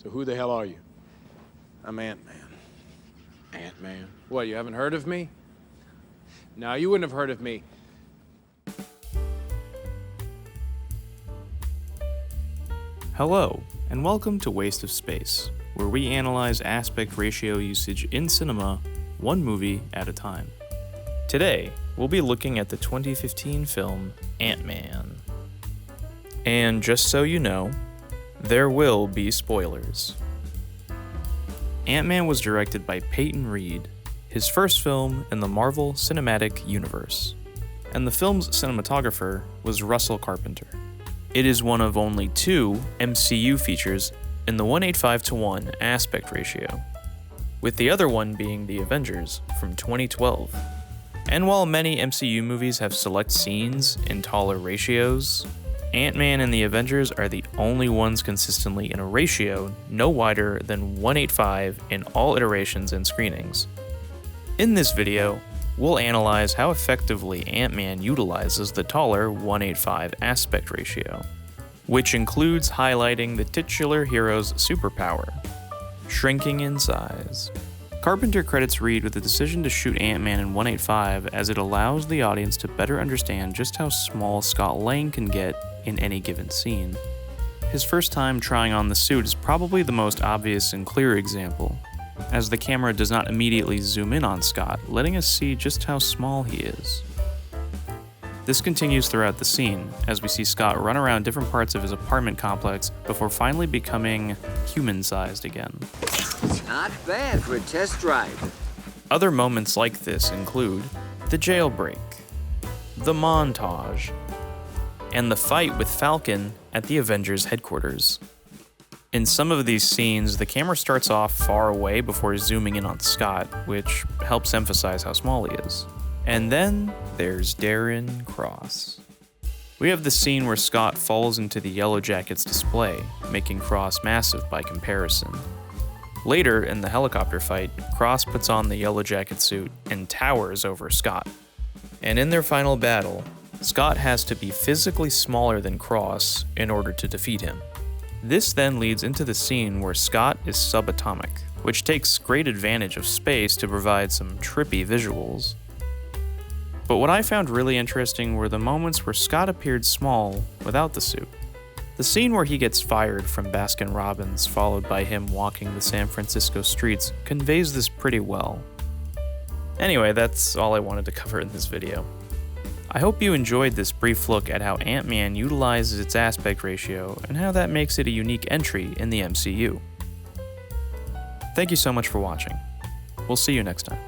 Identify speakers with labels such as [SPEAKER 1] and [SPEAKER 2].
[SPEAKER 1] So who the hell are you?
[SPEAKER 2] I'm Ant-Man.
[SPEAKER 1] Ant-Man? What, you haven't heard of me? No, you wouldn't have heard of me.
[SPEAKER 3] Hello, and welcome to Waste of Space, where we analyze aspect ratio usage in cinema, one movie at a time. Today, we'll be looking at the 2015 film Ant-Man. And just so you know, there will be spoilers. Ant-Man was directed by Peyton Reed, his first film in the Marvel Cinematic Universe, and the film's cinematographer was Russell Carpenter. It is one of only two MCU features in the 1:85:1 aspect ratio, with the other one being The Avengers from 2012. And while many MCU movies have select scenes in taller ratios, Ant-Man and The Avengers are the only ones consistently in a ratio no wider than 1:85 in all iterations and screenings. In this video, we'll analyze how effectively Ant-Man utilizes the taller 1:85 aspect ratio, which includes highlighting the titular hero's superpower, shrinking in size. Carpenter credits Reed with the decision to shoot Ant-Man in 1:85 as it allows the audience to better understand just how small Scott Lang can get in any given scene. His first time trying on the suit is probably the most obvious and clear example, as the camera does not immediately zoom in on Scott, letting us see just how small he is. This continues throughout the scene, as we see Scott run around different parts of his apartment complex before finally becoming human-sized again.
[SPEAKER 4] Not bad for a test drive.
[SPEAKER 3] Other moments like this include the jailbreak, the montage, and the fight with Falcon at the Avengers headquarters. In some of these scenes, the camera starts off far away before zooming in on Scott, which helps emphasize how small he is. And then there's Darren Cross. We have the scene where Scott falls into the Yellow Jackets display, making Cross massive by comparison. Later, in the helicopter fight, Cross puts on the Yellow Jacket suit and towers over Scott. And in their final battle, Scott has to be physically smaller than Cross in order to defeat him. This then leads into the scene where Scott is subatomic, which takes great advantage of space to provide some trippy visuals. But what I found really interesting were the moments where Scott appeared small without the suit. The scene where he gets fired from Baskin-Robbins, followed by him walking the San Francisco streets, conveys this pretty well. Anyway, that's all I wanted to cover in this video. I hope you enjoyed this brief look at how Ant-Man utilizes its aspect ratio and how that makes it a unique entry in the MCU. Thank you so much for watching. We'll see you next time.